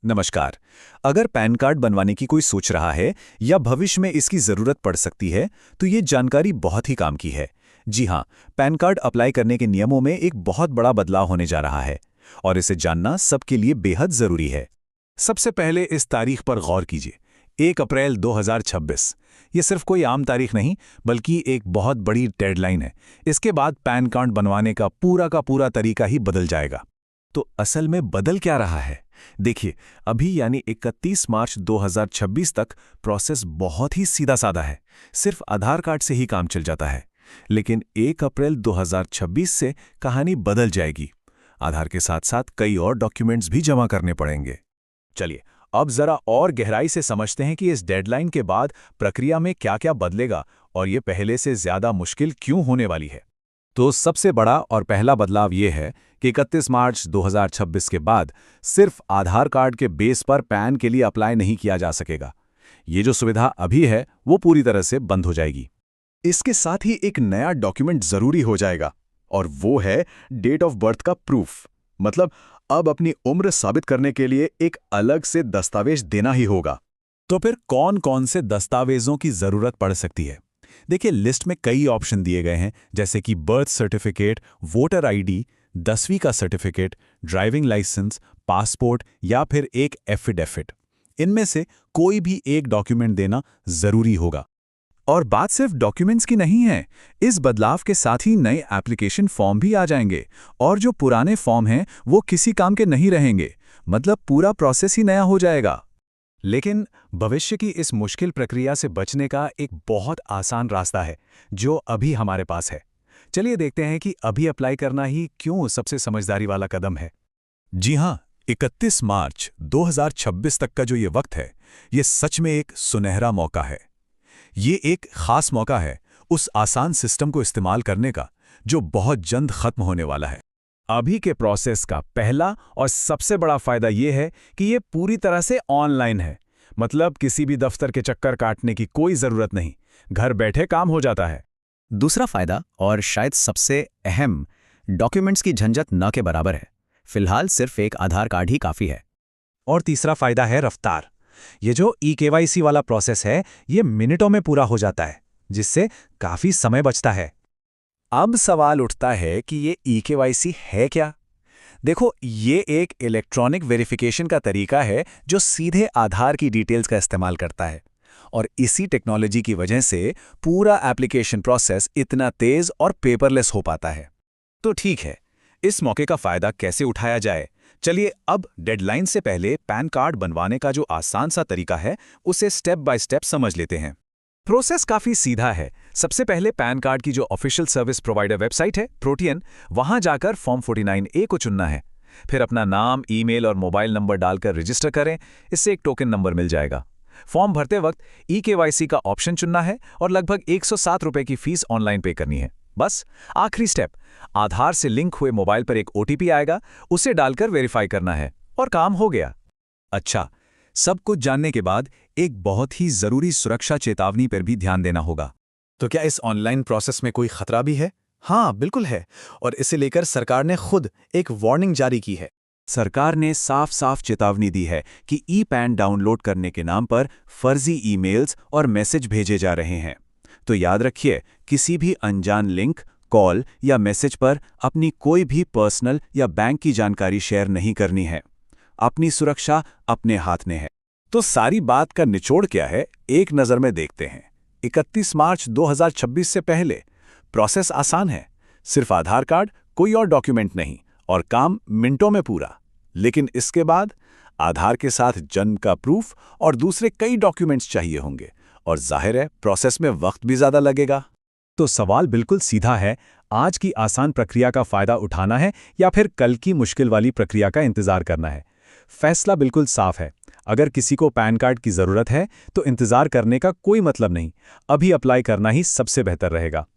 नमस्कार। अगर pan card बनवाने की कोई सोच रहा है या भविष्य में इसकी जरूरत पड़ सकती है, तो ये जानकारी बहुत ही काम की है। जी हाँ, पैन कार्ड अप्लाई करने के नियमों में एक बहुत बड़ा बदलाव होने जा रहा है और इसे जानना सबके लिए बेहद जरूरी है। सबसे पहले इस तारीख पर गौर कीजिए, 1 अप्रैल 2026। ये सिर्फ कोई आम तारीख नहीं, बल्कि एक बहुत बड़ी डेडलाइन है। इसके बाद पैन कार्ड बनवाने का पूरा तरीका ही बदल जाएगा। तो असल में बदल क्या रहा है? देखिए, अभी यानी 31 मार्च 2026 तक प्रोसेस बहुत ही सीधा साधा है। सिर्फ आधार कार्ड से ही काम चल जाता है। लेकिन 1 अप्रैल 2026 से कहानी बदल जाएगी। आधार के साथ साथ कई और डॉक्यूमेंट्स भी जमा करने पड़ेंगे। चलिए, अब जरा और गहराई से समझते हैं कि इस डेडलाइन के बाद प्रक्रिया में क्या-क्या बदलेगा और ये पहले से ज्यादा मुश्किल क्यों होने वाली है। तो सबसे बड़ा और पहला बदलाव ये है कि 31 मार्च 2026 के बाद सिर्फ आधार कार्ड के बेस पर पैन के लिए अप्लाई नहीं किया जा सकेगा। ये जो सुविधा अभी है वो पूरी तरह से बंद हो जाएगी। इसके साथ ही एक नया डॉक्यूमेंट जरूरी हो जाएगा और वो है डेट ऑफ बर्थ का प्रूफ। मतलब अब अपनी उम्र साबित करने के लिए एक अलग से दस्तावेज देना ही होगा। तो फिर कौन कौन से दस्तावेजों की जरूरत पड़ सकती है? देखिए, लिस्ट में कई ऑप्शन दिए गए हैं, जैसे कि बर्थ सर्टिफिकेट, वोटर आईडी, 10वीं का सर्टिफिकेट, ड्राइविंग लाइसेंस, पासपोर्ट या फिर एक एफिडेविट। इनमें से कोई भी एक डॉक्यूमेंट देना जरूरी होगा। और बात सिर्फ डॉक्यूमेंट्स की नहीं है। इस बदलाव के साथ ही नए एप्लीकेशन फॉर्म भी आ जाएंगे और जो पुराने फॉर्म हैं वो किसी काम के नहीं रहेंगे। मतलब पूरा प्रोसेस ही नया हो जाएगा। लेकिन भविष्य की इस मुश्किल प्रक्रिया से बचने का एक बहुत आसान रास्ता है जो अभी हमारे पास है। चलिए देखते हैं कि अभी अप्लाई करना ही क्यों सबसे समझदारी वाला कदम है। जी हां, 31 मार्च 2026 तक का जो ये वक्त है, ये सच में एक सुनहरा मौका है। ये एक खास मौका है उस आसान सिस्टम को इस्तेमाल करने का जो बहुत जल्द खत्म होने वाला है। अभी के प्रोसेस का पहला और सबसे बड़ा फायदा ये है कि ये पूरी तरह से ऑनलाइन है। मतलब किसी भी दफ्तर के चक्कर काटने की कोई जरूरत नहीं, घर बैठे काम हो जाता है। दूसरा फायदा, और शायद सबसे अहम, डॉक्यूमेंट्स की झंझट न के बराबर है। फिलहाल सिर्फ एक आधार कार्ड ही काफी है। और तीसरा फायदा है रफ्तार। ये जो ई-केवाईसी वाला प्रोसेस है, ये मिनटों में पूरा हो जाता है, जिससे काफी समय बचता है। अब सवाल उठता है कि ये ई-केवाईसी है क्या? देखो, ये एक इलेक्ट्रॉनिक वेरिफिकेशन का तरीका है जो सीधे आधार की डिटेल्स का इस्तेमाल करता है। और इसी टेक्नोलॉजी की वजह से पूरा एप्लीकेशन प्रोसेस इतना तेज और पेपरलेस हो पाता है। तो ठीक है, इस मौके का फायदा कैसे उठाया जाए? चलिए अब डेडलाइन से पहले पैन कार्ड बनवाने का जो आसान सा तरीका है, उसे स्टेप बाय स्टेप समझ लेते हैं। प्रोसेस काफी सीधा है। सबसे पहले पैन कार्ड की जो ऑफिशियल सर्विस प्रोवाइडर वेबसाइट है, प्रोटियन, वहां जाकर फॉर्म 49A को चुनना है। फिर अपना नाम, ईमेल और मोबाइल नंबर डालकर रजिस्टर करें। इससे एक टोकन नंबर मिल जाएगा। फॉर्म भरते वक्त ई-केवाईसी का ऑप्शन चुनना है और लगभग 107 रुपए की फीस ऑनलाइन पे करनी है। बस आखिरी स्टेप, आधार से लिंक हुए मोबाइल पर एक OTP आएगा, उसे डालकर वेरीफाई करना है और काम हो गया। अच्छा, सब कुछ जानने के बाद एक बहुत ही जरूरी सुरक्षा चेतावनी पर भी ध्यान देना होगा। तो क्या इस ऑनलाइन प्रोसेस में कोई खतरा भी है? हाँ, बिल्कुल है। और इसे लेकर सरकार ने खुद एक वार्निंग जारी की है। सरकार ने साफ साफ चेतावनी दी है कि ई-पैन डाउनलोड करने के नाम पर फर्जी ईमेल्स और मैसेज भेजे जा रहे हैं। तो याद रखिए, किसी भी अनजान लिंक, कॉल या मैसेज पर अपनी कोई भी पर्सनल या बैंक की जानकारी शेयर नहीं करनी है। अपनी सुरक्षा अपने हाथ में है। तो सारी बात का निचोड़ क्या है, एक नज़र में देखते हैं। 31 मार्च 2026 से पहले प्रोसेस आसान है। सिर्फ आधार कार्ड, कोई और डॉक्यूमेंट नहीं, और काम मिनटों में पूरा। लेकिन इसके बाद आधार के साथ जन्म का प्रूफ और दूसरे कई डॉक्यूमेंट्स चाहिए होंगे, और जाहिर है प्रोसेस में वक्त भी ज़्यादा लगेगा। तो सवाल बिल्कुल सीधा है, आज की आसान प्रक्रिया का फ़ायदा उठाना है या फिर कल की मुश्किल वाली प्रक्रिया का इंतज़ार करना है? फैसला बिल्कुल साफ है। अगर किसी को पैन कार्ड की ज़रूरत है तो इंतज़ार करने का कोई मतलब नहीं, अभी अप्लाई करना ही सबसे बेहतर रहेगा।